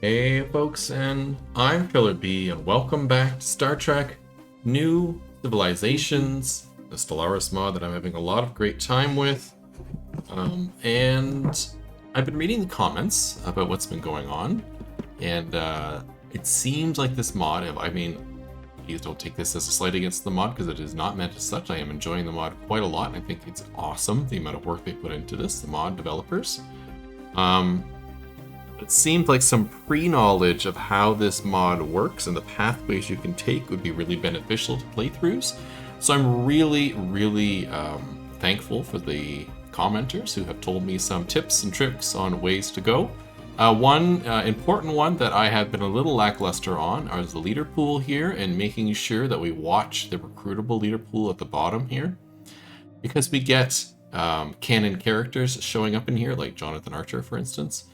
Hey folks, and I'm Killer B, and welcome back to Star Trek New Civilizations, the Stellaris mod that I'm having a lot of great time with. And I've been reading the comments about what's been going on, and it seems like this mod, I mean, please don't take this as a slight against the mod, because it is not meant as such. I am enjoying the mod quite a lot, and I think it's awesome, the amount of work they put into this, the mod developers. It seemed like some pre-knowledge of how this mod works and the pathways you can take would be really beneficial to playthroughs. So I'm really thankful for the commenters who have told me some tips and tricks on ways to go. One important one that I have been a little lackluster on is the leader pool here, and making sure that we watch the recruitable leader pool at the bottom here. Because we get canon characters showing up in here, like Jonathan Archer, for instance,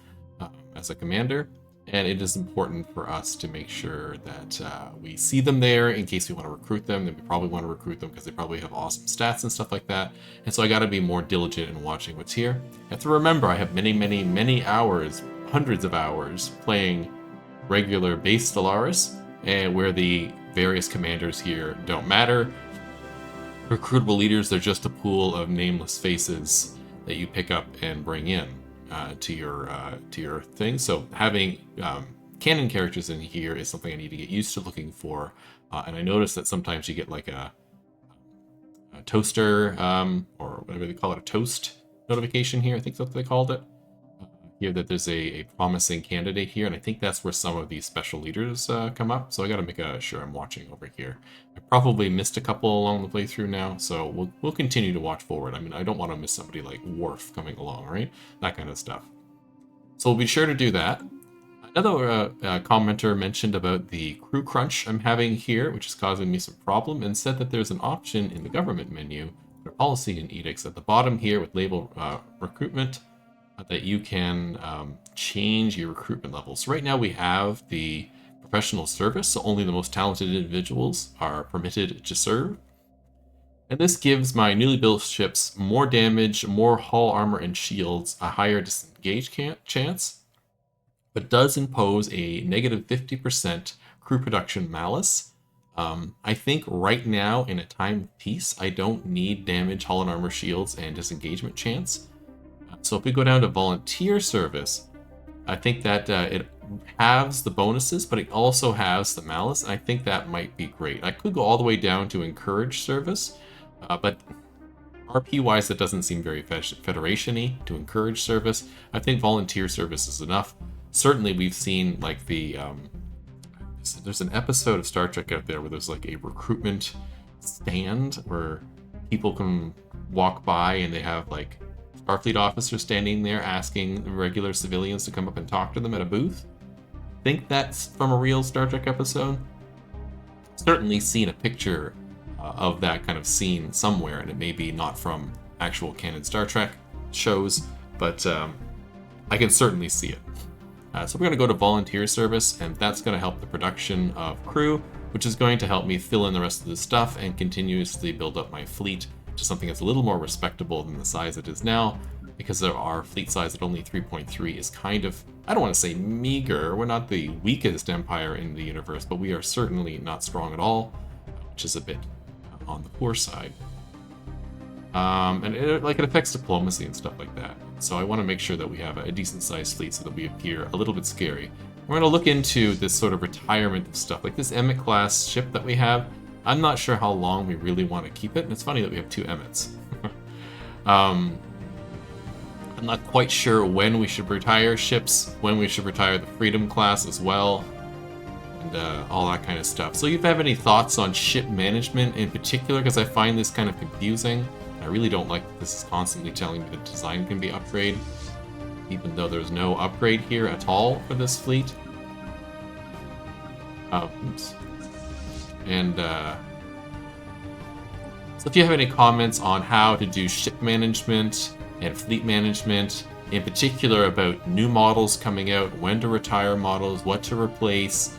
as a commander, and it is important for us to make sure that we see them there in case we want to recruit them. Then we probably want to recruit them because they probably have awesome stats and stuff like that. And so I got to be more diligent in watching what's here. I have to remember I have many hours, hundreds of hours playing regular base Stellaris, and where the various commanders here don't matter. Recruitable leaders, they're just a pool of nameless faces that you pick up and bring in to your thing. So having canon characters in here is something I need to get used to looking for. And I noticed that sometimes you get like a toaster or whatever they call it, a toast notification here. I think that's what they called it. Here that there's a promising candidate here, and I think that's where some of these special leaders come up. So I got to make sure I'm watching over here. I probably missed a couple along the playthrough now, so we'll continue to watch forward. I mean, I don't want to miss somebody like Worf coming along, right? That kind of stuff. So we'll be sure to do that. Another commenter mentioned about the crew crunch I'm having here, which is causing me some problem, and said that there's an option in the government menu for policy and edicts at the bottom here with label recruitment, that you can change your recruitment levels. So right now we have the professional service, so only the most talented individuals are permitted to serve. And this gives my newly built ships more damage, more hull armor and shields, a higher disengage chance, but does impose a negative 50% crew production malus. I think right now, in a time of peace, I don't need damage, hull and armor, shields, and disengagement chance. So if we go down to volunteer service, I think that it halves the bonuses, but it also has the malus. And I think that might be great. I could go all the way down to encourage service, but RP-wise, that doesn't seem very Federation-y to encourage service. I think volunteer service is enough. Certainly, we've seen like the there's an episode of Star Trek out there where there's like a recruitment stand where people can walk by and they have like Starfleet officers standing there asking regular civilians to come up and talk to them at a booth. Think that's from a real Star Trek episode. Certainly seen a picture of that kind of scene somewhere, and it may be not from actual canon Star Trek shows, but I can certainly see it. So we're going to go to volunteer service, and that's going to help the production of crew, which is going to help me fill in the rest of the stuff and continuously build up my fleet to something that's a little more respectable than the size it is now, because our fleet size at only 3.3 is kind of, I don't want to say meager. We're not the weakest empire in the universe, but we are certainly not strong at all, which is a bit on the poor side. And it affects diplomacy and stuff like that. So I want to make sure that we have a decent sized fleet so that we appear a little bit scary. We're going to look into this sort of retirement of stuff, like this Emmett class ship that we have. I'm not sure how long we really want to keep it, and it's funny that we have two Emmets. I'm not quite sure when we should retire ships, when we should retire the Freedom class as well, and all that kind of stuff. So if you have any thoughts on ship management in particular, because I find this kind of confusing. I really don't like that this is constantly telling me the design can be upgraded, even though there's no upgrade here at all for this fleet. Oops. And so if you have any comments on how to do ship management and fleet management, in particular about new models coming out, when to retire models, what to replace,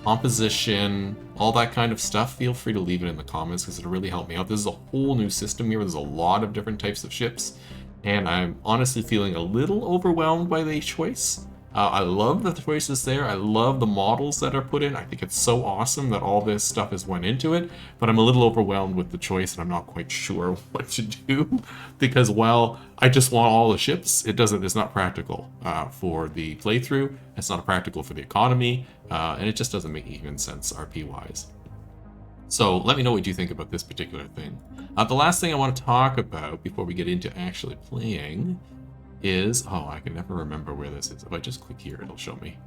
composition, all that kind of stuff, feel free to leave it in the comments because it'll really help me out. This is a whole new system here. There's a lot of different types of ships, and I'm honestly feeling a little overwhelmed by the choice. I love the choices there. I love the models that are put in. I think it's so awesome that all this stuff has went into it, but I'm a little overwhelmed with the choice and I'm not quite sure what to do because while I just want all the ships, it's not practical for the playthrough. It's not practical for the economy, and it just doesn't make even sense RP-wise. So let me know what you think about this particular thing. The last thing I want to talk about before we get into actually playing is, oh, I can never remember where this is. If I just click here, it'll show me.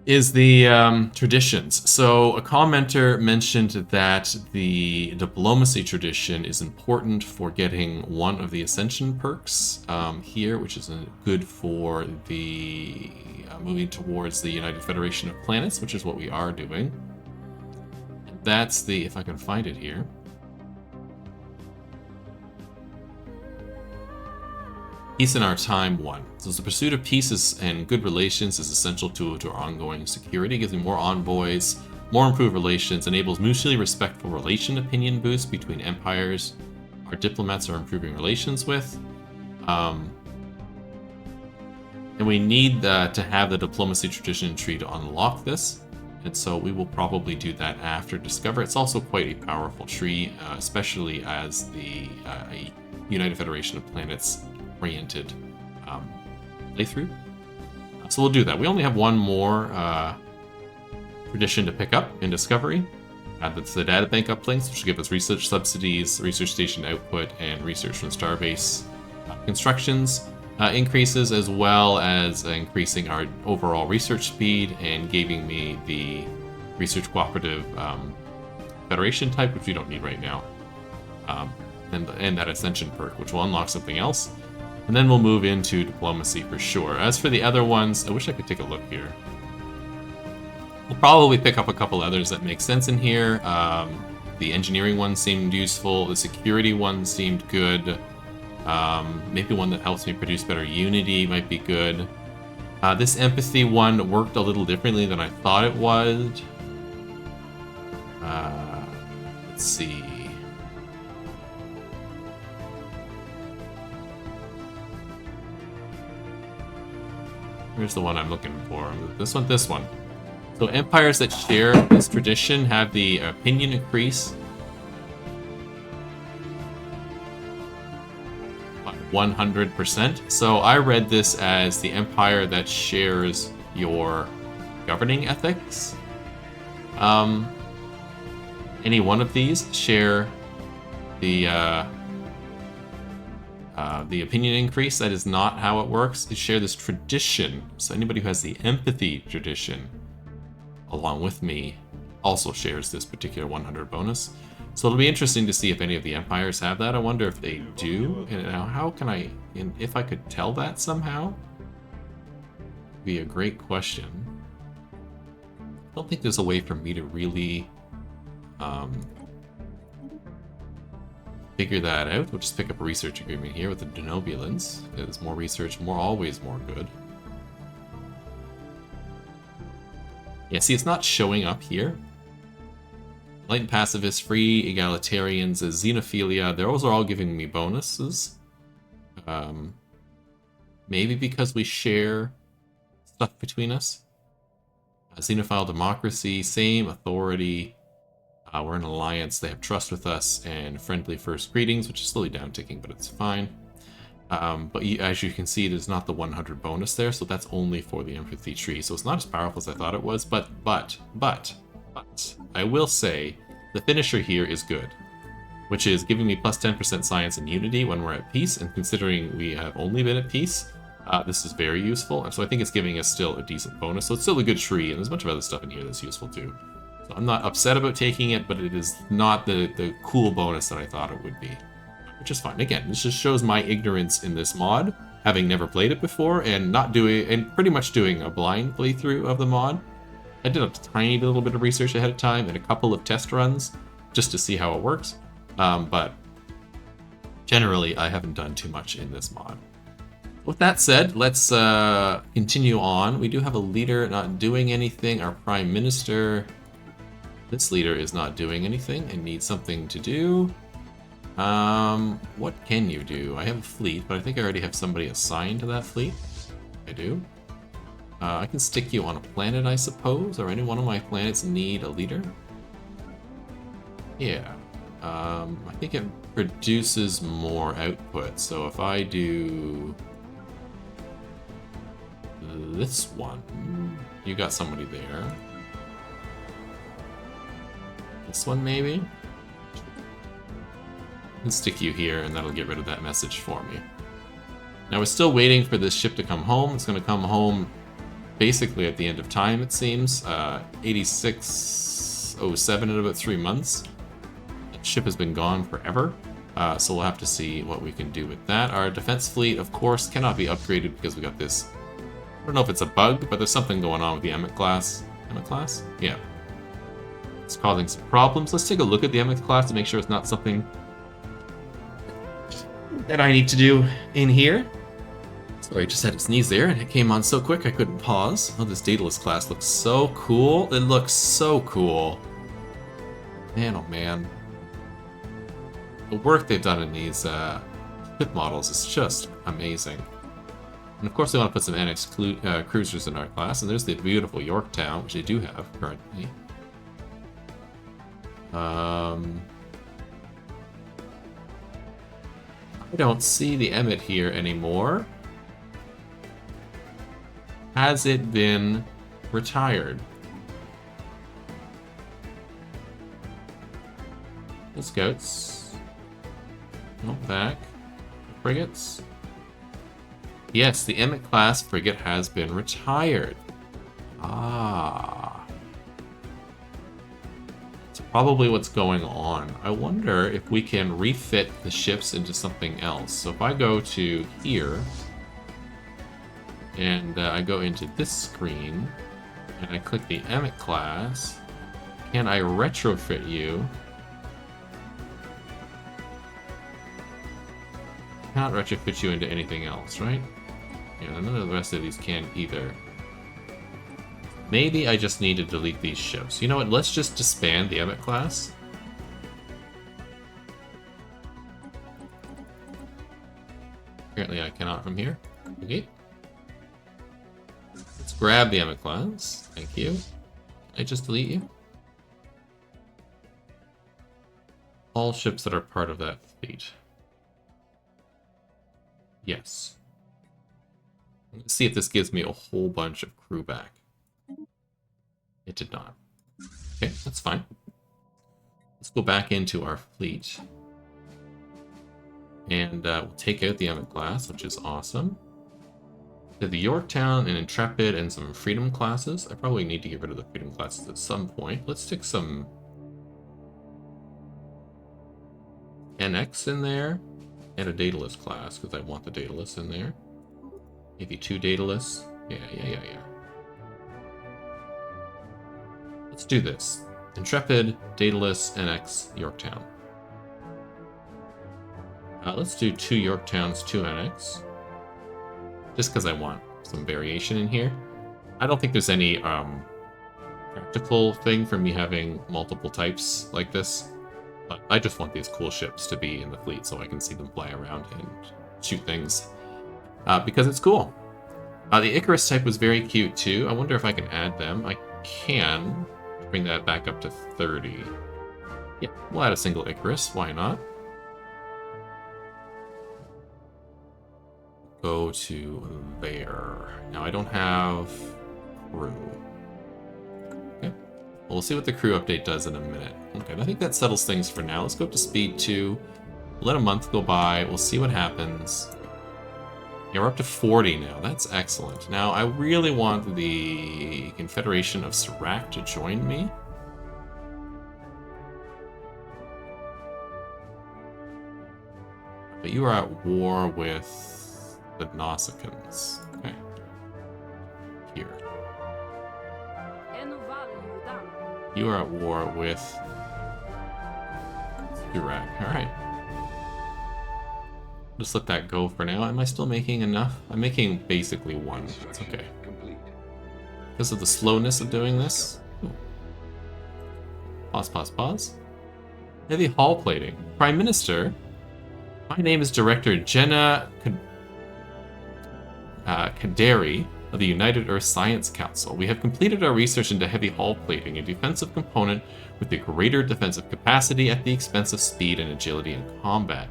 Is the traditions. So a commenter mentioned that the diplomacy tradition is important for getting one of the ascension perks here, which is good for the moving towards the United Federation of Planets, which is what we are doing. That's the, if I can find it here. Peace in our time 1. So the pursuit of peace and good relations is essential to our ongoing security. It gives me more envoys, more improved relations, enables mutually respectful relation opinion boost between empires our diplomats are improving relations with. And we need to have the diplomacy tradition tree to unlock this. And so we will probably do that after Discover. It's also quite a powerful tree, especially as the United Federation of Planets oriented playthrough. So we'll do that. We only have one more tradition to pick up in Discovery. That's the data bank uplinks, which will give us research subsidies, research station output, and research from Starbase constructions increases, as well as increasing our overall research speed and giving me the research cooperative Federation type, which we don't need right now. And that Ascension perk, which will unlock something else. And then we'll move into diplomacy for sure. As for the other ones, I wish I could take a look here. We'll probably pick up a couple others that make sense in here. The engineering one seemed useful. The security one seemed good. Maybe one that helps me produce better Unity might be good. This empathy one worked a little differently than I thought it would. Let's see. Here's the one I'm looking for. This one. So empires that share this tradition have the opinion increase by 100%. So I read this as the empire that shares your governing ethics. Any one of these share the opinion increase. That is not how it works. They share this tradition. So anybody who has the empathy tradition, along with me, also shares this particular 100 bonus. So it'll be interesting to see if any of the empires have that. I wonder if they do. And now, how can I, if I could tell that somehow? Be a great question. I don't think there's a way for me to really figure that out. We'll just pick up a research agreement here with the Denobulans. Because more research, always more good. Yeah, see, it's not showing up here. Enlightened pacifists, free egalitarians, xenophilia, those are all giving me bonuses. Maybe because we share stuff between us. Xenophile democracy, same authority. We're in alliance, they have trust with us, and friendly first greetings, which is slowly down ticking, but it's fine. But as you can see, there's not the 100 bonus there, so that's only for the empathy tree. So it's not as powerful as I thought it was, but I will say the finisher here is good, which is giving me plus 10% science and unity when we're at peace, and considering we have only been at peace, this is very useful. And so I think it's giving us still a decent bonus. So it's still a good tree, and there's a bunch of other stuff in here that's useful too. So I'm not upset about taking it, but it is not the cool bonus that I thought it would be. Which is fine. Again, this just shows my ignorance in this mod, having never played it before, and pretty much doing a blind playthrough of the mod. I did a tiny little bit of research ahead of time and a couple of test runs just to see how it works, but generally I haven't done too much in this mod. With that said, let's continue on. We do have a leader not doing anything. Our prime minister, this leader is not doing anything and needs something to do. What can you do? I have a fleet, but I think I already have somebody assigned to that fleet. I do. I can stick you on a planet, I suppose, or any one of my planets need a leader. Yeah. I think it produces more output, so if I do this one, you got somebody there. This one, maybe? I can stick you here, and that'll get rid of that message for me. Now, we're still waiting for this ship to come home. It's going to come home basically at the end of time, it seems. 8607 in about 3 months. The ship has been gone forever, so we'll have to see what we can do with that. Our defense fleet, of course, cannot be upgraded because we got this... I don't know if it's a bug, but there's something going on with the Emmet class. Emmet class? Yeah. It's causing some problems. Let's take a look at the Emmet class to make sure it's not something that I need to do in here. Sorry, I just had to sneeze there, and it came on so quick I couldn't pause. Oh, this Daedalus class looks so cool. It looks so cool. Man, oh man. The work they've done in these ship models is just amazing. And of course, they want to put some annex cruisers in our class, and there's the beautiful Yorktown, which they do have currently. I don't see the Emmet here anymore. Has it been retired? The scouts. No, back. Frigates. Yes, the Emmet class frigate has been retired. Ah. That's probably what's going on. I wonder if we can refit the ships into something else. So if I go to here, and I go into this screen, and I click the Emmet class, can I retrofit you? Cannot retrofit you into anything else, right? Yeah, none of the rest of these can either. Maybe I just need to delete these ships. You know what, let's just disband the Emmet class. Apparently I cannot from here. Okay. Let's grab the Emmet class. Thank you. Can I just delete you? All ships that are part of that fleet. Yes. Let's see if this gives me a whole bunch of crew back. It did not. Okay, that's fine. Let's go back into our fleet. And we'll take out the Emmet class, which is awesome. The Yorktown and Intrepid and some Freedom classes. I probably need to get rid of the Freedom classes at some point. Let's stick some NX in there and a Daedalus class, because I want the Daedalus in there. Maybe 2 Daedalus. Yeah. Let's do this. Intrepid, Daedalus, NX, Yorktown. Let's do 2 Yorktowns, 2 NX. Just because I want some variation in here. I don't think there's any practical thing for me having multiple types like this. But I just want these cool ships to be in the fleet so I can see them fly around and shoot things. Because it's cool. The Icarus type was very cute too. I wonder if I can add them. I can bring that back up to 30. Yeah, we'll add a single Icarus. Why not? Go to there. Now I don't have crew. Okay. Well, we'll see what the crew update does in a minute. Okay, I think that settles things for now. Let's go up to speed 2. Let a month go by. We'll see what happens. Yeah, we're up to 40 now. That's excellent. Now, I really want the Confederation of Serac to join me. But you are at war with the Nausicans. Okay. Here. You are at war with Serac. Alright. Just let that go for now. Am I still making enough? I'm making basically 1. That's okay. Because of the slowness of doing this. Ooh. Pause. Heavy hull plating. Prime Minister, my name is Director Jenna Kaderi. of the United Earth Science Council. We have completed our research into heavy hull plating, a defensive component with a greater defensive capacity at the expense of speed and agility in combat.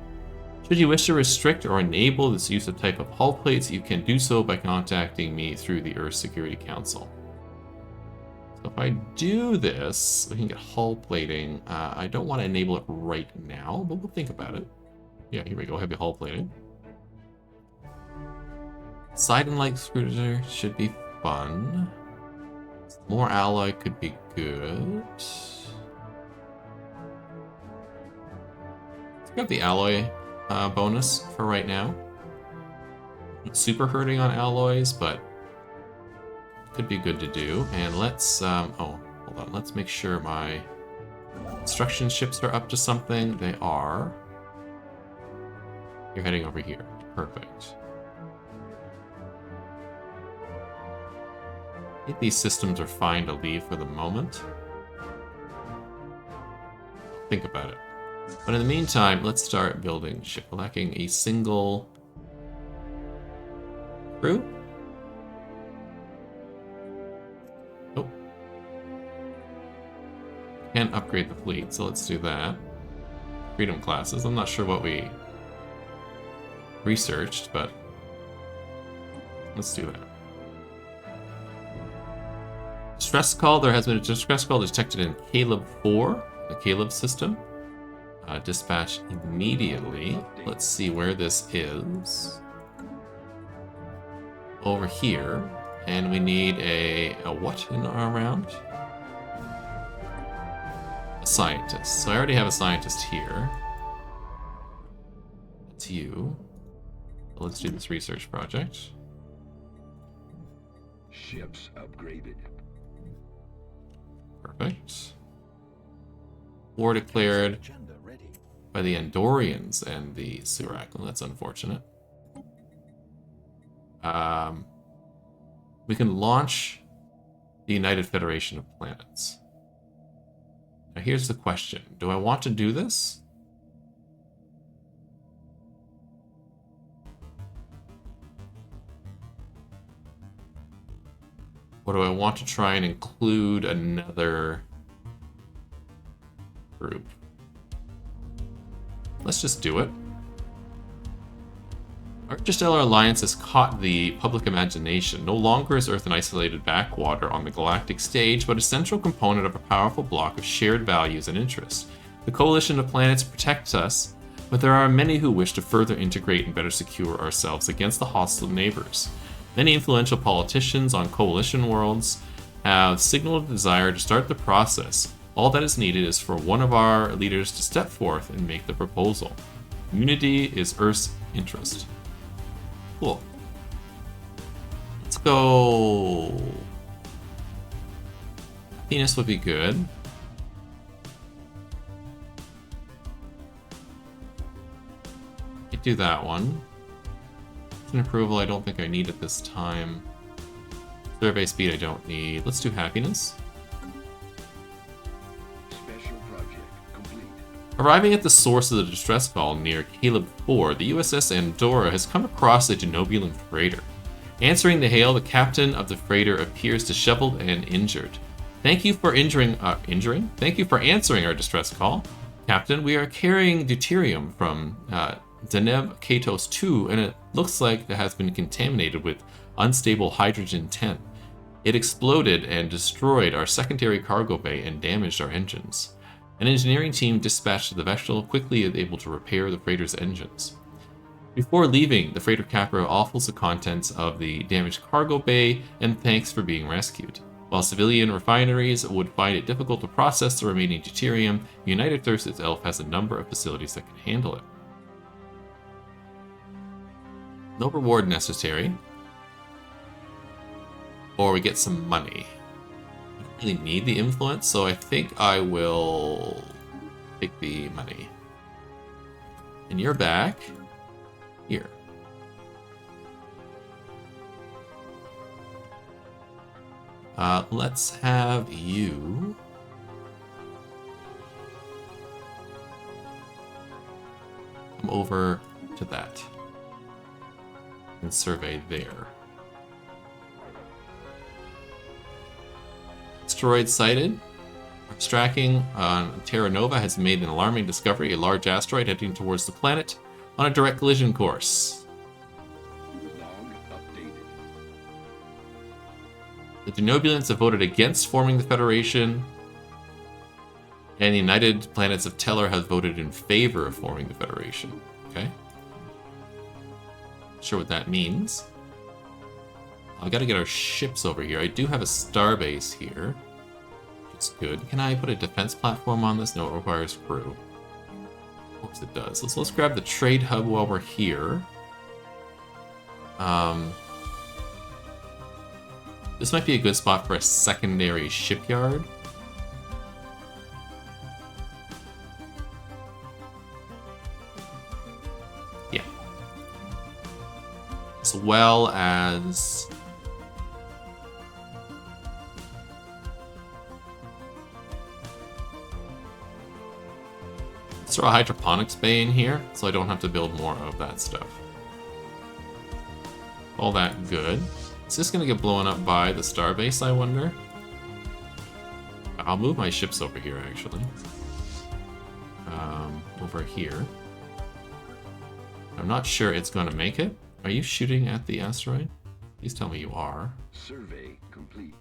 Should you wish to restrict or enable this use of type of hull plates, you can do so by contacting me through the Earth Security Council. So if I do this, we can get hull plating. I don't want to enable it right now, but we'll think about it. Yeah, here we go, heavy hull plating. Side and light cruiser should be fun. More alloy could be good. Let's grab the alloy bonus for right now. Not super hurting on alloys, but could be good to do. And let's, oh, hold on. Let's make sure my construction ships are up to something. They are. You're heading over here. Perfect. I think these systems are fine to leave for the moment. Think about it. But in the meantime, let's start building ship. We're lacking a single crew. Oh. Can't upgrade the fleet, so let's do that. Freedom classes. I'm not sure what we researched, but let's do that. Distress call. There has been a distress call detected in Caleb 4, the Caleb system. Dispatch immediately. Let's see where this is. Over here. And we need a what in our round? A scientist. So I already have a scientist here. That's you. So let's do this research project. Ships upgraded. Perfect. War declared by the Andorians and the Surak. Well, that's unfortunate. We can launch the United Federation of Planets. Now here's the question. Do I want to do this? Or do I want to try and include another group? Let's just do it. Our Interstellar Alliance has caught the public imagination. No longer is Earth an isolated backwater on the galactic stage, but a central component of a powerful block of shared values and interests. The coalition of planets protects us, but there are many who wish to further integrate and better secure ourselves against the hostile neighbors. Many influential politicians on coalition worlds have signaled a desire to start the process. All that is needed is for one of our leaders to step forth and make the proposal. Unity is Earth's interest. Cool. Let's go. Venus would be good. Could do that one. An approval I don't think I need at this time. Survey speed I don't need. Let's do happiness. Special project complete. Arriving at the source of the distress call near Caleb 4, the USS Andorra has come across a Denobulan freighter. Answering the hail, the captain of the freighter appears disheveled and injured. Thank you for Thank you for answering our distress call. Captain, we are carrying deuterium from Deneb Katos 2, and it looks like it has been contaminated with unstable hydrogen-10. It exploded and destroyed our secondary cargo bay and damaged our engines. An engineering team dispatched to the vessel quickly is able to repair the freighter's engines. Before leaving, the freighter capper offers the contents of the damaged cargo bay and thanks for being rescued. While civilian refineries would find it difficult to process the remaining deuterium, United Earth itself has a number of facilities that can handle it. No reward necessary. Or we get some money. I don't really need the influence, so I think I will take the money. And you're back. Here. Let's have you come over to that and survey there. asteroid sighted. Tracking on Terra Nova has made an alarming discovery, a large asteroid heading towards the planet on a direct collision course. Log updated. The Denobulans have voted against forming the Federation, and the United Planets of Tellar have voted in favor of forming the Federation. Okay. Not sure what that means. I've got to get our ships over here. I do have a starbase here. It's good. Can I put a defense platform on this? No, it requires crew. Of course it does. Let's grab the trade hub while we're here. This might be a good spot for a secondary shipyard. Yeah. As well as... let's throw a hydroponics bay in here, so I don't have to build more of that stuff. All that good. Is this going to get blown up by the starbase, I wonder? I'll move my ships over here, actually. Over here. I'm not sure it's going to make it. Are you shooting at the asteroid? Please tell me you are. Survey complete.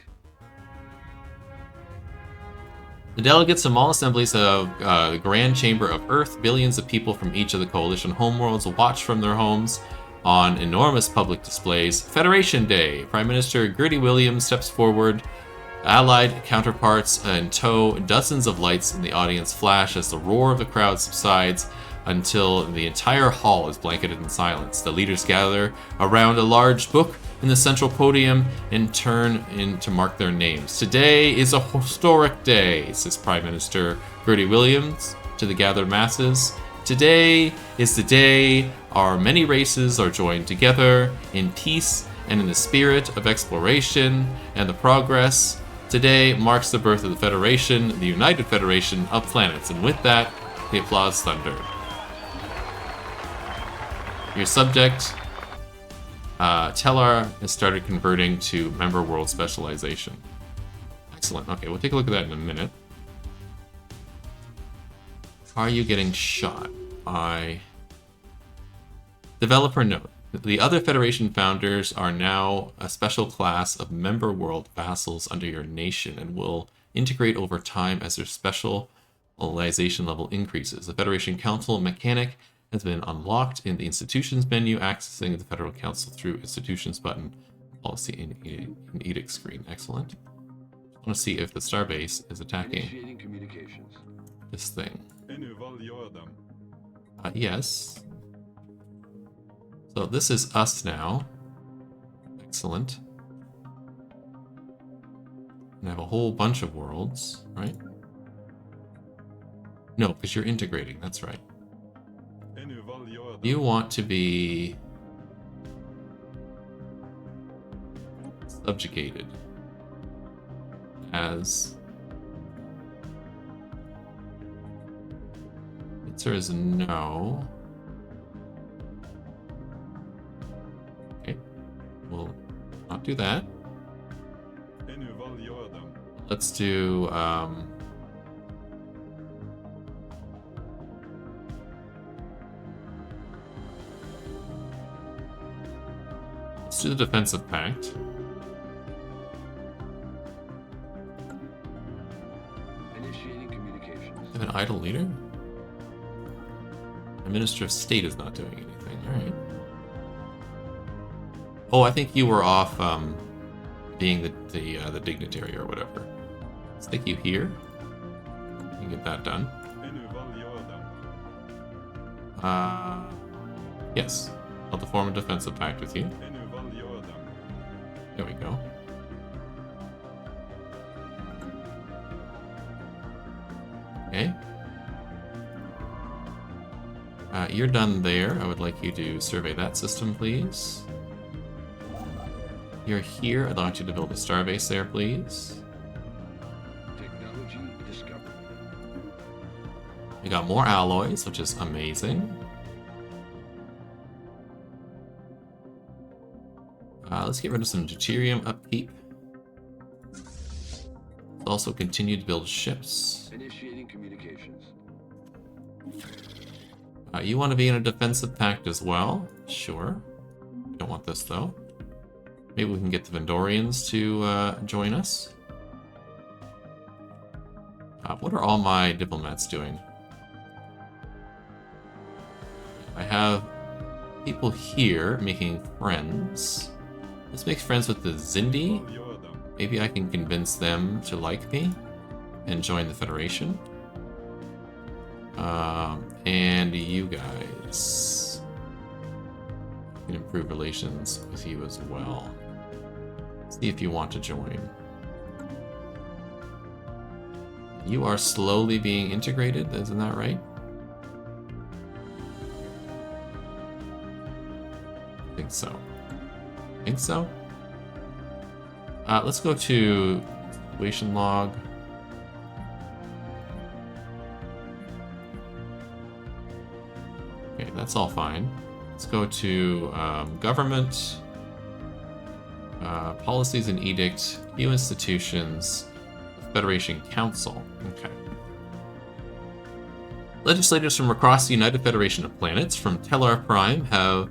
The delegates from all assemblies of the Grand Chamber of Earth, billions of people from each of the Coalition homeworlds watch from their homes on enormous public displays. Federation Day. Prime Minister Gertie Williams steps forward. Allied counterparts in tow. Dozens of lights in the audience flash as the roar of the crowd subsides until the entire hall is blanketed in silence. The leaders gather around a large book in the central podium and turn in to mark their names. Today is a historic day, says Prime Minister Gertie Williams to the gathered masses. Today is the day our many races are joined together in peace and in the spirit of exploration and the progress. Today marks the birth of the Federation, the United Federation of Planets. And with that, the applause thundered. Your subject, Tellar, has started converting to member world specialization. Excellent. Okay, we'll take a look at that in a minute. Are you getting shot by... Developer note. The other Federation founders are now a special class of member world vassals under your nation and will integrate over time as their specialization level increases. The Federation Council mechanic has been unlocked in the Institutions menu, accessing the Federal Council through Institutions button, Policy and Edict screen. Excellent. I want to see if the starbase is attacking Initiating communications. this thing. Yes. So this is us now. Excellent. And I have a whole bunch of worlds, right? No, because you're integrating, that's right. You want to be subjugated as... answer is no. Okay, we'll not do that. Let's do let's do the defensive pact. Initiating communications. Have an idle leader? The Minister of State is not doing anything. All right. Oh, I think you were off being the dignitary or whatever. Let's take you here. You can get that done. Yes. I'll form a defensive pact with you. There we go. Okay. You're done there. I would like you to survey that system, please. You're here. I'd like you to build a starbase there, please. Technology discovered. We got more alloys, which is amazing. Let's get rid of some deuterium upkeep. also continue to build ships. Initiating communications. You want to be in a defensive pact as well? Sure. Don't want this though. Maybe we can get the Vendorians to join us. What are all my diplomats doing? I have people here making friends. Let's make friends with the Kzinti. Maybe I can convince them to like me and join the Federation. And you guys can improve relations with you as well. See if you want to join. You are slowly being integrated, isn't that right? I think so. Think so? Let's go to situation log. Okay, that's all fine. Let's go to government, policies and edict, new institutions, Federation Council. Okay. Legislators from across the United Federation of Planets from Tellar Prime have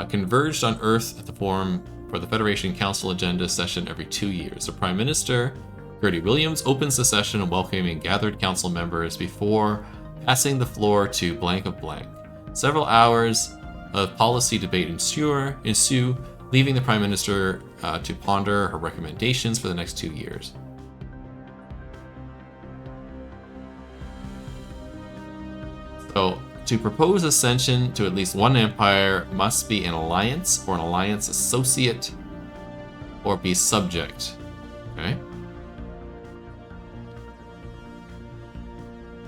converged on Earth at the forum for the Federation Council agenda session every 2 years. The Prime Minister, Gertie Williams, opens the session welcoming gathered council members before passing the floor to blank of blank. Several hours of policy debate ensue, leaving the Prime Minister to ponder her recommendations for the next 2 years. So, to propose ascension to at least one empire must be an alliance or an alliance associate or be subject. Okay?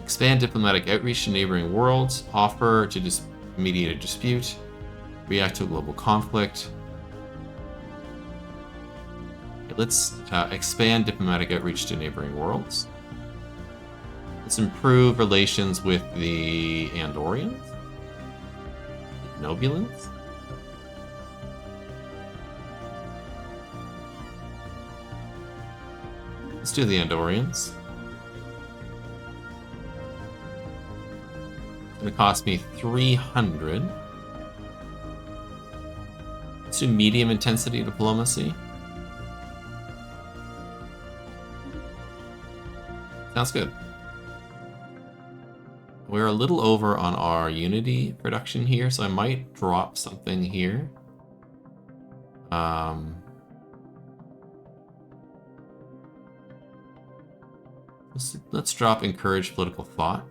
Expand diplomatic outreach to neighboring worlds, offer to mediate a dispute, react to a global conflict. Okay, let's expand diplomatic outreach to neighboring worlds. Let's improve relations with the Andorians, the Nobulans. Let's do the Andorians. It's going to cost me 300. Let's do medium intensity diplomacy. Sounds good. We're a little over on our Unity production here, so I might drop something here. Let's drop encourage political thought.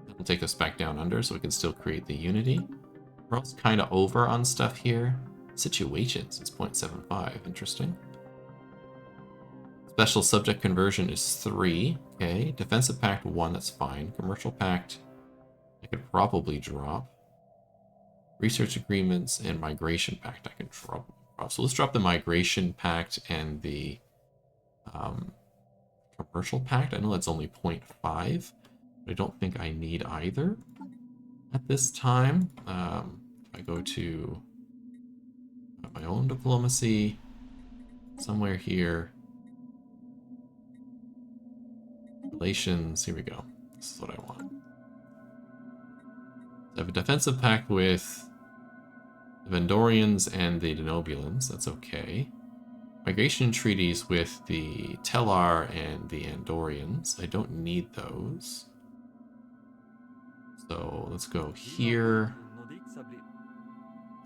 That'll take us back down under, so we can still create the Unity. We're also kind of over on stuff here. Situations is 0.75, interesting. Special subject conversion is 3. Okay. Defensive pact 1, that's fine. Commercial pact, I could probably drop. Research agreements and migration pact, I can drop. So let's drop the migration pact and the commercial pact. I know that's only 0.5, but I don't think I need either at this time. If I go to my own diplomacy, somewhere here. Relations, here we go. This is what I want. I have a defensive pact with the Vendorians and the Denobulans, that's okay. Migration treaties with the Tellar and the Andorians, I don't need those. So let's go here.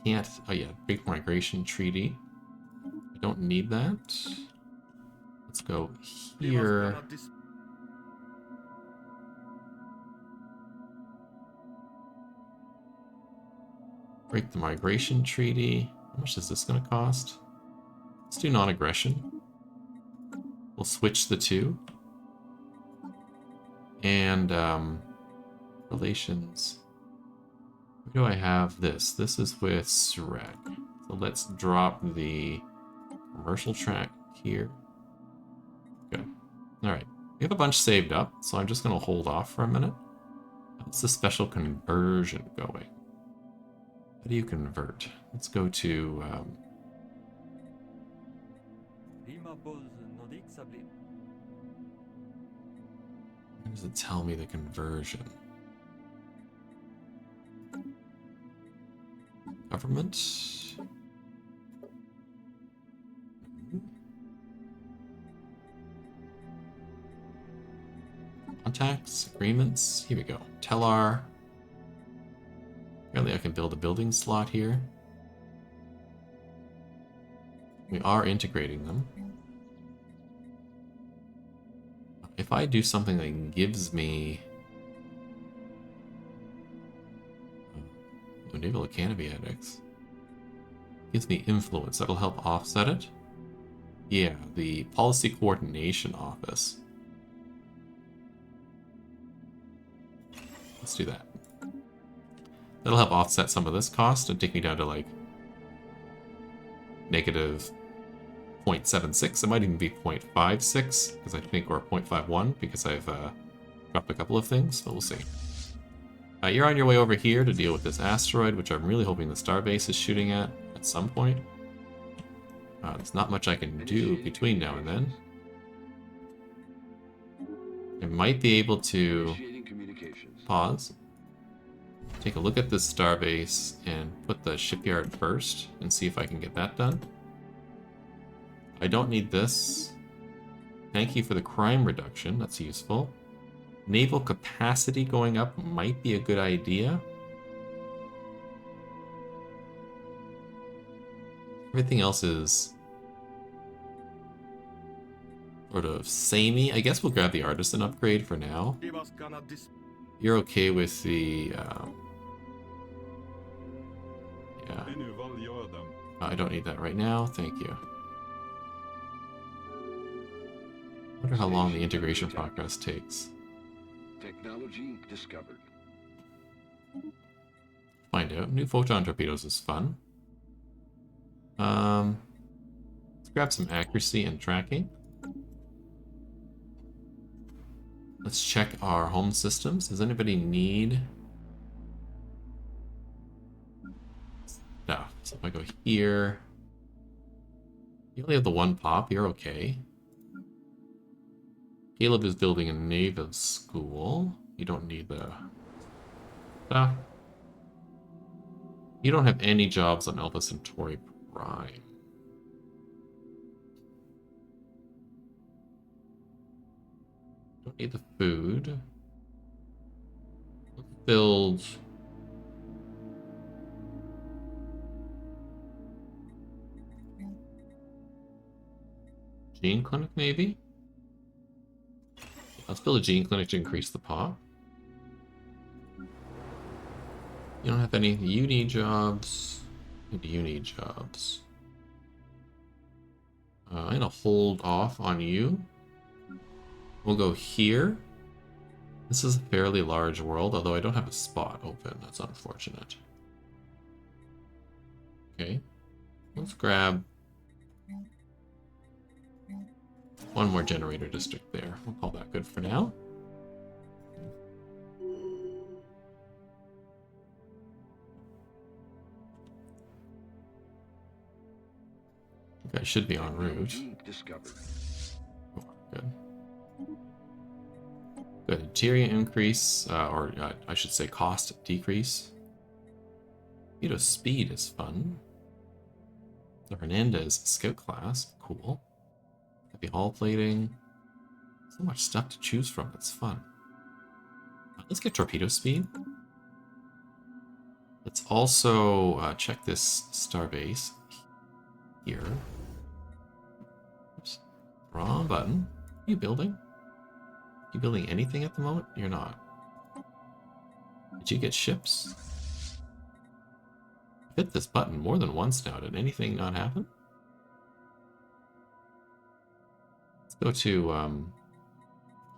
Can't, oh yeah, big migration treaty. I don't need that. Let's go here. Break the migration treaty. How much is this going to cost? Let's do non-aggression. We'll switch the two. And relations. Where do I have this? This is with Surek. So let's drop the commercial track here. Good. Alright. We have a bunch saved up, so I'm just going to hold off for a minute. How's the special conversion going? How do you convert? Let's go to... where does it tell me the conversion? Government? Contacts, agreements, here we go. Tellar. Apparently I can build a building slot here. We are integrating them. If I do something that gives me... Naval Academy Annex. Gives me influence, that'll help offset it. Yeah, the Policy Coordination Office. Let's do that. That'll help offset some of this cost and take me down to like negative 0.76. It might even be 0.56 because I think, or 0.51 because I've dropped a couple of things, but we'll see. You're on your way over here to deal with this asteroid, which I'm really hoping the starbase is shooting at some point. There's not much I can do between now and then. I might be able to pause, take a look at this starbase, and put the shipyard first and see if I can get that done. I don't need this. Thank you for the crime reduction, that's useful. Naval capacity going up might be a good idea. Everything else is sort of samey. I guess we'll grab the artisan upgrade for now. You're okay with the... yeah. I don't need that right now, thank you. I wonder how long the integration progress takes. Technology discovered. Find out. New photon torpedoes is fun. Let's grab some accuracy and tracking. Let's check our home systems. Does anybody need stuff? So if I go here, you only have the one pop, you're okay. Caleb is building a naval school. You don't need the stuff. You don't have any jobs on Alpha Centauri Prime. Don't need the food. Let's build... Gene clinic, maybe? Let's build a gene clinic to increase the pop. You don't have any... You need jobs. You need jobs. I'm gonna hold off on you. We'll go here. This is a fairly large world, although I don't have a spot open. That's unfortunate. Okay. Let's grab one more generator district there. We'll call that good for now. Okay, should be en route. Oh, good. Good. Interior increase, or I should say cost decrease. Speed is fun. The Hernandez scout class, cool. Heavy hull plating. So much stuff to choose from, it's fun. Let's get torpedo speed. Let's also check this starbase here. Oops. Wrong button. Are you building? You building anything at the moment? You're not. Did you get ships? I hit this button more than once now. Did anything not happen? Let's go to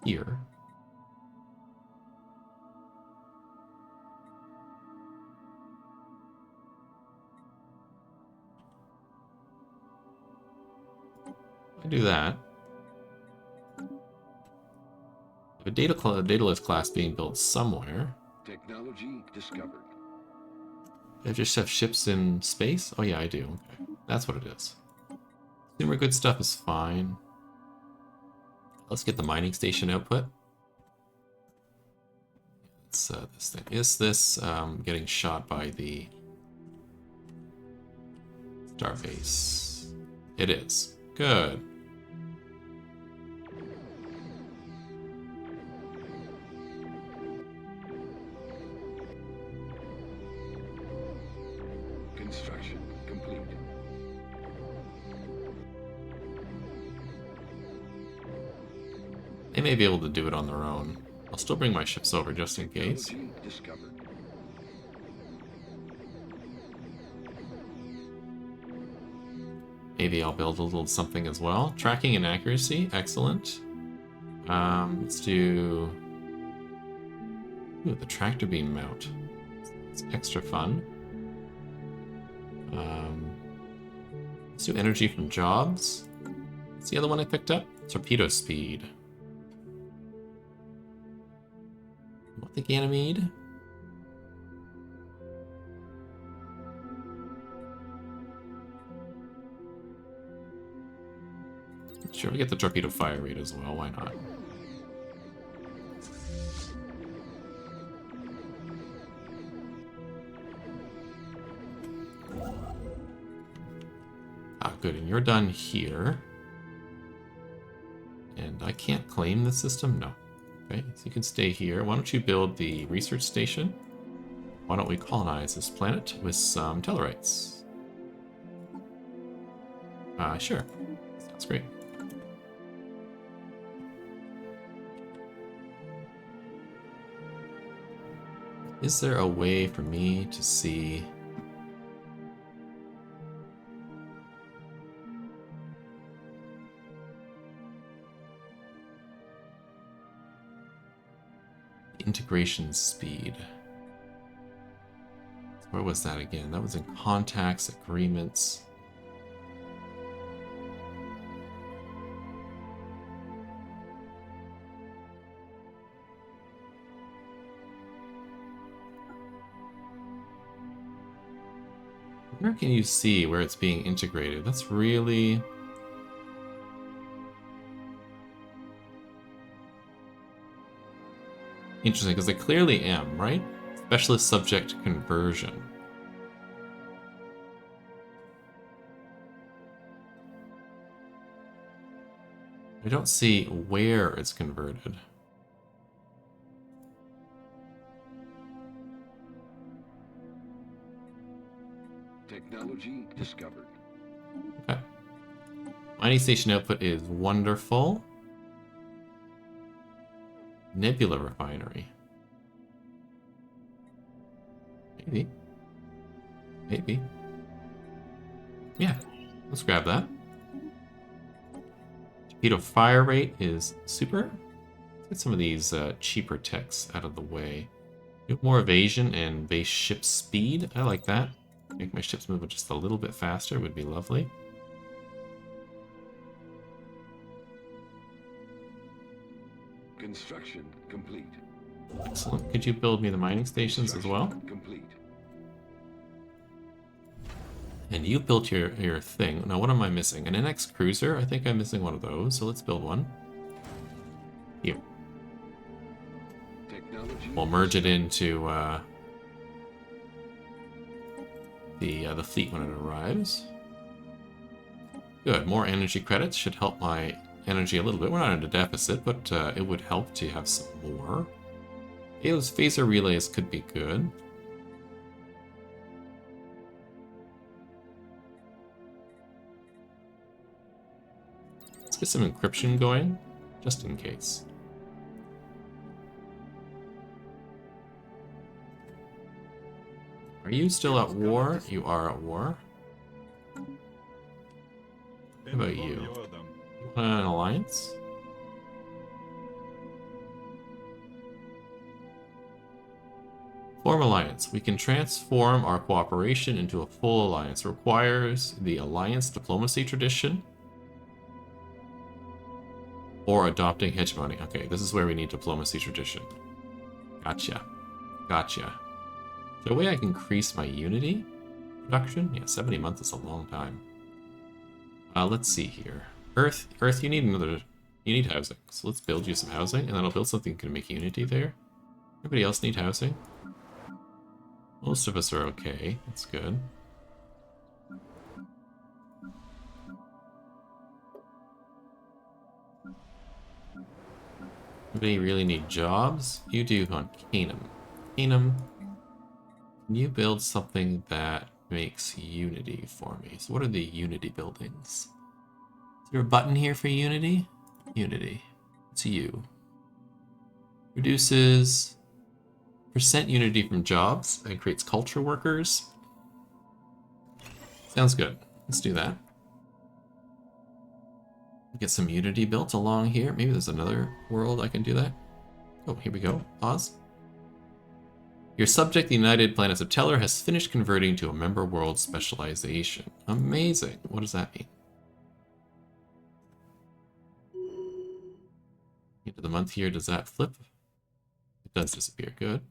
here. I do that. A Daedalus class being built somewhere. Technology discovered. I just have ships in space? Oh yeah, I do. Okay. That's what it is. Consumer good stuff is fine. Let's get the mining station output. It's this thing. Is this getting shot by the starbase? It is. Good. Construction complete. They may be able to do it on their own. I'll still bring my ships over just in case. Technology discovered. Maybe I'll build a little something as well. Tracking and accuracy, excellent. Let's do... Ooh, the tractor beam mount. It's extra fun. Let's do energy from jobs. What's the other one I picked up? Torpedo speed. What the Ganymede? Sure, we get the torpedo fire rate as well, why not? Ah, good, and you're done here. And I can't claim the system? No. Okay, so you can stay here. Why don't you build the research station? Why don't we colonize this planet with some Tellarites? Sure. Sounds great. Is there a way for me to see... integration speed? Where was that again? That was in contacts, agreements. Where can you see where it's being integrated? That's really... interesting, because I clearly am, right? Specialist subject conversion. I don't see where it's converted. Technology discovered. Okay. Mining station output is wonderful. Nebula refinery. Maybe. Maybe. Yeah, let's grab that. Torpedo fire rate is super. Let's get some of these cheaper techs out of the way. More evasion and base ship speed. I like that. Make my ships move just a little bit faster would be lovely. Construction complete. Excellent. Could you build me the mining stations as well? Complete. And you built your thing. Now, what am I missing? An NX cruiser? I think I'm missing one of those, so let's build one. Here. Technology. We'll merge it into the fleet when it arrives. Good. More energy credits should help my energy a little bit. We're not in a deficit, but it would help to have some more. Yeah, those phaser relays could be good. Let's get some encryption going, just in case. Are you still at war? You are at war. What about you? You want an alliance? Form alliance. We can transform our cooperation into a full alliance. Requires the alliance diplomacy tradition or adopting hegemony. Okay, this is where we need diplomacy tradition. Gotcha. Gotcha. there a way I can increase my Unity production? Yeah, 70 months is a long time. Let's see here. Earth, you need housing. So let's build you some housing, and then I'll build something that can make Unity there. Anybody else need housing? Most of us are okay. That's good. Anybody really need jobs? You do on Canum. Canum, can you build something that makes Unity for me? So what are the Unity buildings? Is there a button here for Unity? Unity. It's U. Reduces % Unity from jobs and creates culture workers. Sounds good. Let's do that. Get some Unity built along here. Maybe there's another world I can do that. Oh, here we go. Pause. Your subject, the United Planets of Teller, has finished converting to a member world specialization. Amazing. What does that mean? End of the month here, does that flip? It does disappear. Good.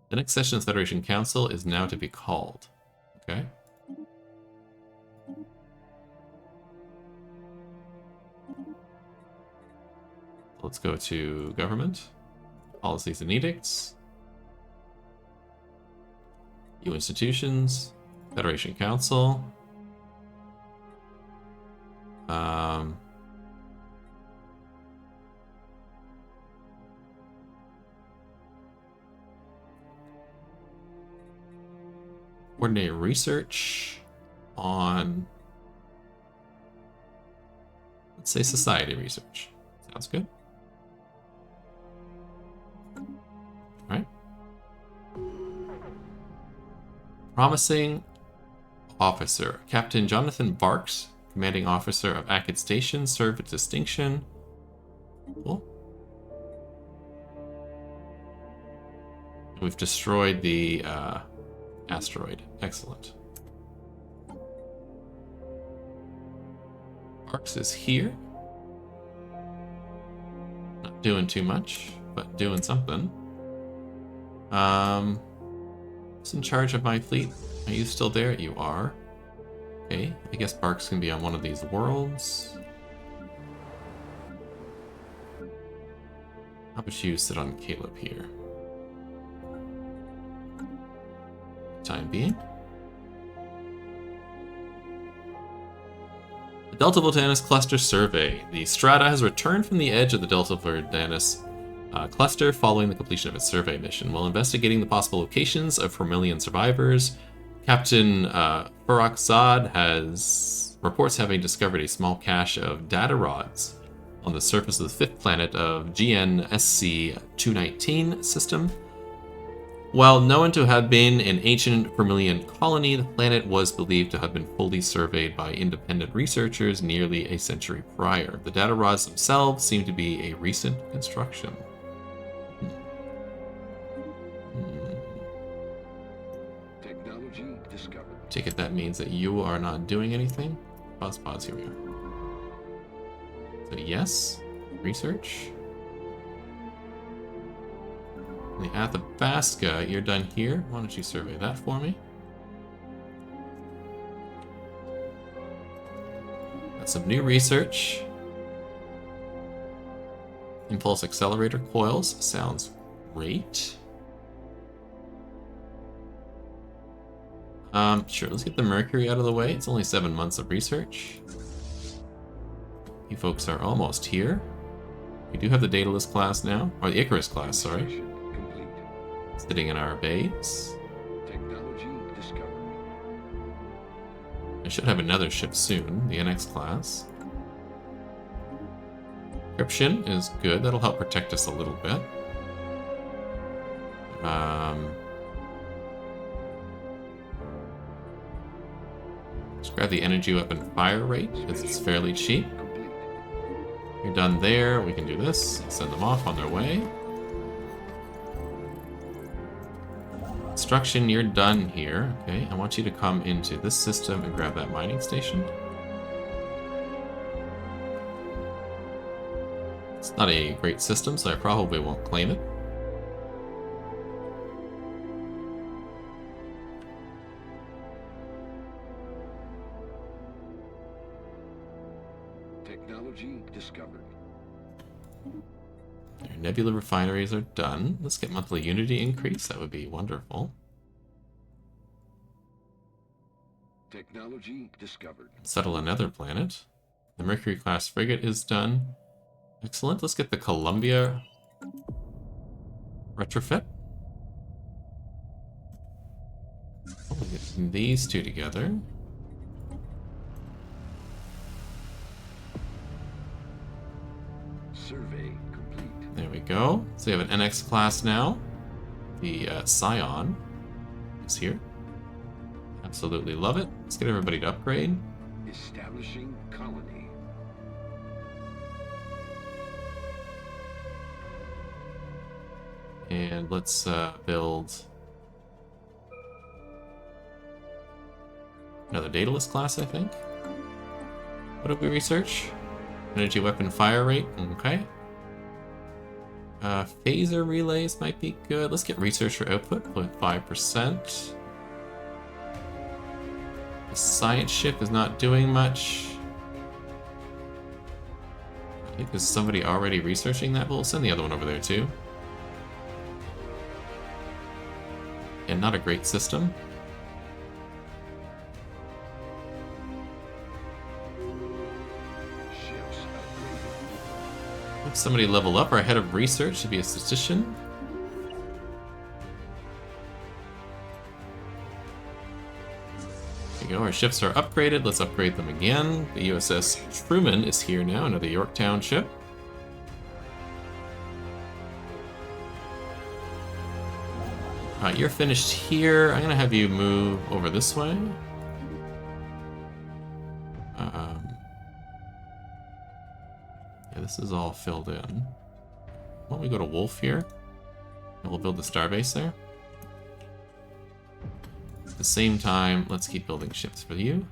The next session of the Federation Council is now to be called. Okay. Let's go to government, policies and edicts, EU institutions, Federation Council. Coordinate research on, let's say, society research. Sounds good. Right. Promising officer. Captain Jonathan Barks, commanding officer of Ackett Station, served with distinction. Cool. We've destroyed the asteroid. Excellent. Barks is here. Not doing too much, but doing something. Who's in charge of my fleet? Are you still there? You are. Okay, I guess Barks can be on one of these worlds. How about you sit on Caleb here? Time being. The Delta Voltanis Cluster Survey. The Strata has returned from the edge of the Delta Voltanis cluster following the completion of its survey mission. While investigating the possible locations of Vermilion survivors, Captain Farakzad has reports having discovered a small cache of data rods on the surface of the fifth planet of GNSC 219 system. While known to have been an ancient Vermilion colony, the planet was believed to have been fully surveyed by independent researchers nearly a century prior. The data rods themselves seem to be a recent construction. Technology discovered. Take it that means that you are not doing anything? Pause, here we are. So yes, research. The Athabasca, you're done here. Why don't you survey that for me? Got some new research. Impulse accelerator coils. Sounds great. Sure, let's get the Mercury out of the way. It's only 7 months of research. You folks are almost here. We do have the Daedalus class now. Or the Icarus class, sorry. Sitting in our base. Technology discovered. I should have another ship soon, the NX class. Encryption is good. That'll help protect us a little bit. Just grab the energy weapon fire rate because it's fairly cheap. You're done there. We can do this. Send them off on their way. Construction, you're done here. Okay, I want you to come into this system and grab that mining station. It's not a great system, so I probably won't claim it. Technology discovered. Our nebula refineries are done. Let's get monthly unity increase. That would be wonderful. Technology discovered. Settle another planet. The Mercury class frigate is done. Excellent. Let's get the Columbia retrofit. We'll get these two together. Survey complete. There we go. So we have an NX class now. The Scion is here. Absolutely love it. Let's get everybody to upgrade. Establishing colony. And let's build another Daedalus class, I think. What did we research? Energy weapon fire rate. Okay. Phaser relays might be good. Let's get research for output with 5%. The science ship is not doing much. I think there's somebody already researching that, but we'll send the other one over there too. And not a great system. Ships upgraded. Have somebody level up. Our head of research should be a statistician. There you go. Our ships are upgraded. Let's upgrade them again. The USS Truman is here now, another Yorktown ship. Alright, you're finished here. I'm gonna have you move over this way. Yeah, this is all filled in. Why don't we go to Wolf here? And we'll build the starbase there. At the same time, let's keep building ships for you.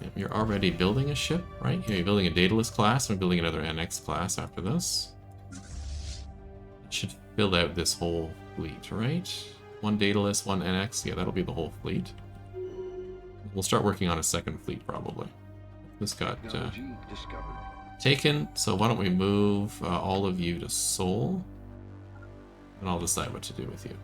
Yep, you're already building a ship, right? Yeah, you're building a Daedalus class. I'm building another NX class after this. It should fill out this whole fleet, right? One Daedalus, one NX. Yeah, that'll be the whole fleet. We'll start working on a second fleet, probably. This got Technology discovered. taken, so why don't we move all of you to Seoul? And I'll decide what to do with you.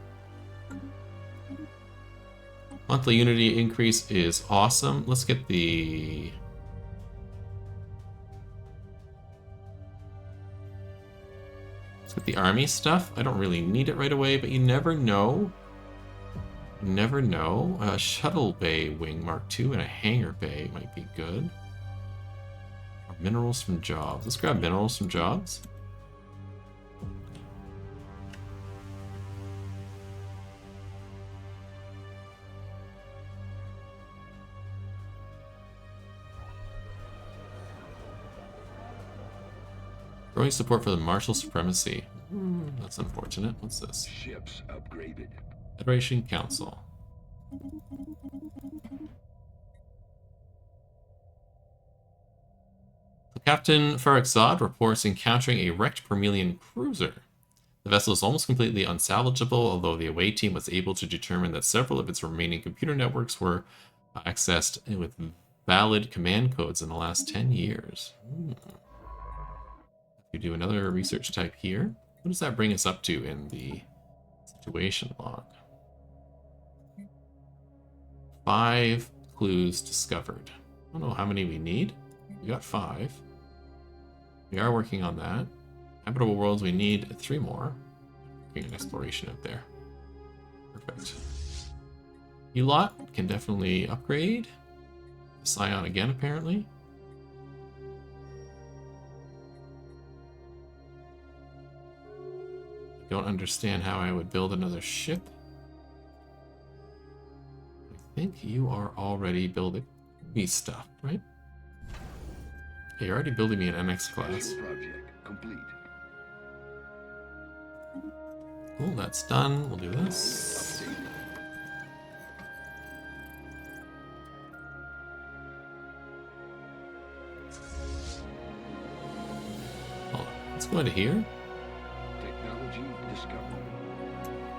Monthly unity increase is awesome. Let's get the... Let's get the army stuff. I don't really need it right away, but you never know. You never know. A shuttle bay wing Mark II and a hangar bay might be good. Or minerals from jobs. Let's grab minerals from jobs. Growing support for the martial supremacy. That's unfortunate. What's this? Ships upgraded. Federation Council. Captain Farraxad reports encountering a wrecked Permelian cruiser. The vessel is almost completely unsalvageable, although the away team was able to determine that several of its remaining computer networks were accessed with valid command codes in the last 10 years. You do another research type here. What does that bring us up to in the situation log? 5 clues discovered. I don't know how many we need. We got 5. We are working on that. Habitable worlds, we need 3 more. Getting an exploration out there. Perfect. You lot can definitely upgrade. Scion again, apparently. Don't understand how I would build another ship. I think you are already building me stuff, right? Okay, you're already building me an NX class. Project complete. Cool, that's done. We'll do this. Updated. Hold on. Let's go into here. Technology discovered.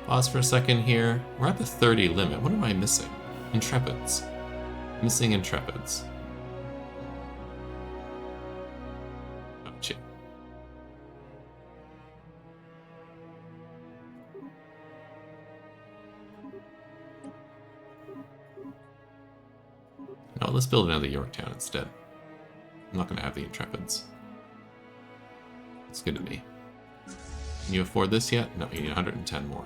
Pause for a second here. We're at the 30 limit. What am I missing? Intrepids. Missing Intrepids. Oh, shit. No, let's build another Yorktown instead. I'm not going to have the Intrepids. It's good to me. Can you afford this yet? No, you need 110 more.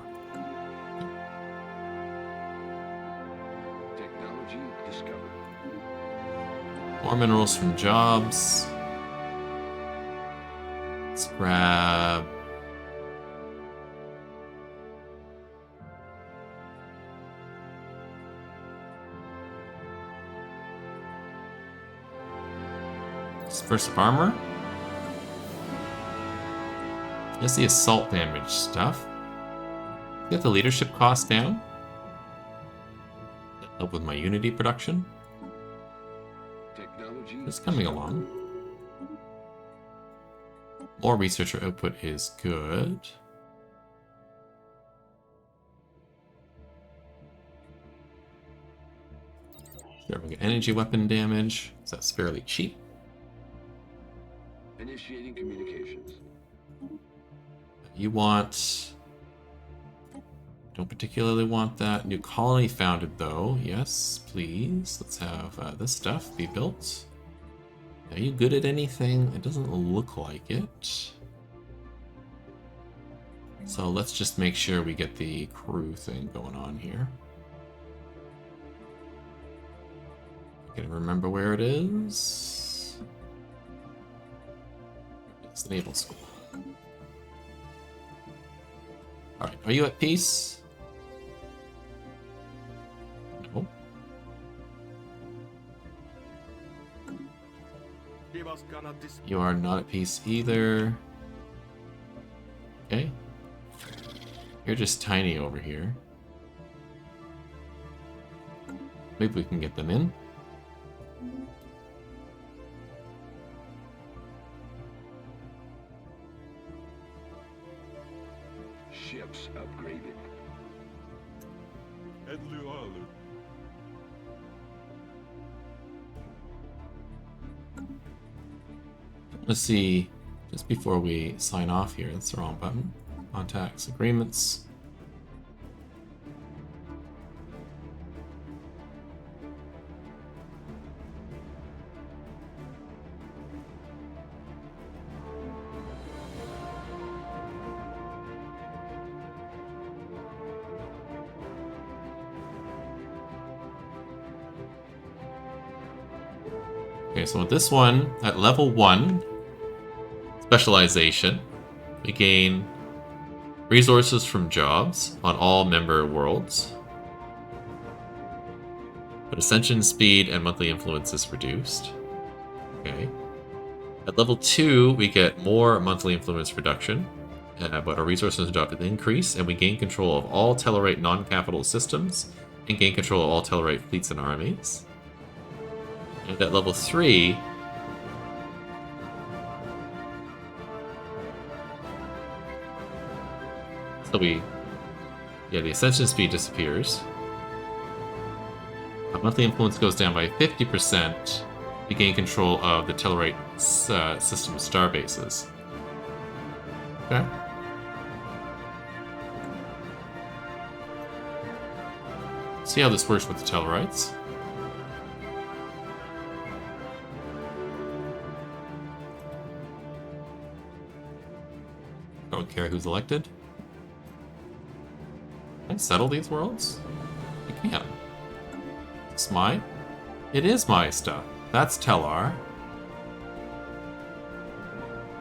Technology discovered. More minerals from jobs. Let's grab... First armor. Here's the assault damage stuff. Get the leadership cost down. Help with my unity production. Technology. It's coming along. More researcher output is good. There we go. Energy weapon damage. So that's fairly cheap. Initiating communications. You want... Don't particularly want that. New colony founded, though. Yes, please. Let's have this stuff be built. Are you good at anything? It doesn't look like it. So let's just make sure we get the crew thing going on here. Gotta remember where it is. It's the Naval School. Alright, are you at peace? No. You are not at peace either. Okay. You're just tiny over here. Maybe we can get them in. Ships upgraded. Let's see, just before we sign off here, that's the wrong button. Contacts, agreements. Okay, so with this one, at level 1, specialization, we gain resources from jobs on all member worlds. But ascension speed and monthly influence is reduced. Okay. At level 2, we get more monthly influence reduction, but our resources and jobs increase, and we gain control of all Tellarite non-capital systems, and gain control of all Tellarite fleets and armies. And at level 3, so the ascension speed disappears. Our monthly influence goes down by 50%. We gain control of the Tellarite system star bases. Okay. See how this works with the Tellarites. Don't care who's elected. Can I settle these worlds? I can. It's mine? It is my stuff. That's Tellar.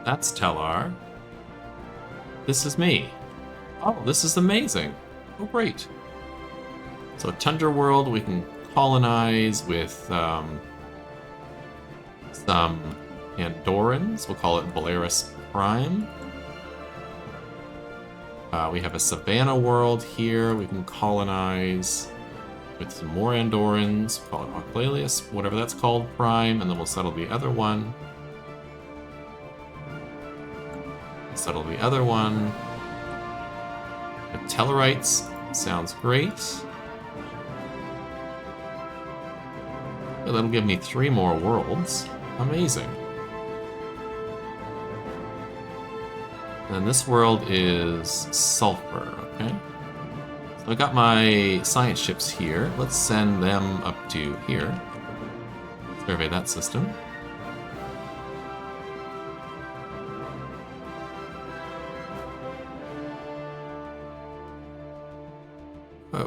That's Tellar. This is me. Oh, this is amazing. Oh, great. So Tundra World we can colonize with some Andorans. We'll call it Belarus Prime. We have a Savannah world here we can colonize with some more Andorans. We'll call it Oclalius, whatever that's called, Prime, and then we'll settle the other one. Settle the other one. Tellarites. Sounds great. Oh, that'll give me 3 more worlds. Amazing. And this world is sulfur, okay? So I got my science ships here. Let's send them up to here. Survey that system.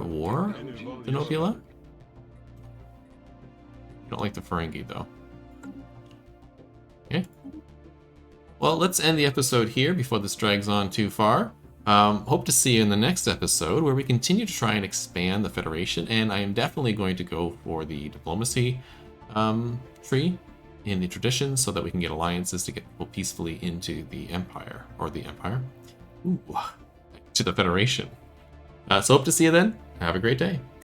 War? Denobula? Don't like the Ferengi, though. Okay. Well, let's end the episode here before this drags on too far. Hope to see you in the next episode, where we continue to try and expand the Federation, and I am definitely going to go for the diplomacy tree in the tradition, so that we can get alliances to get people peacefully into the Empire, or the Empire, to the Federation. So hope to see you then. Have a great day.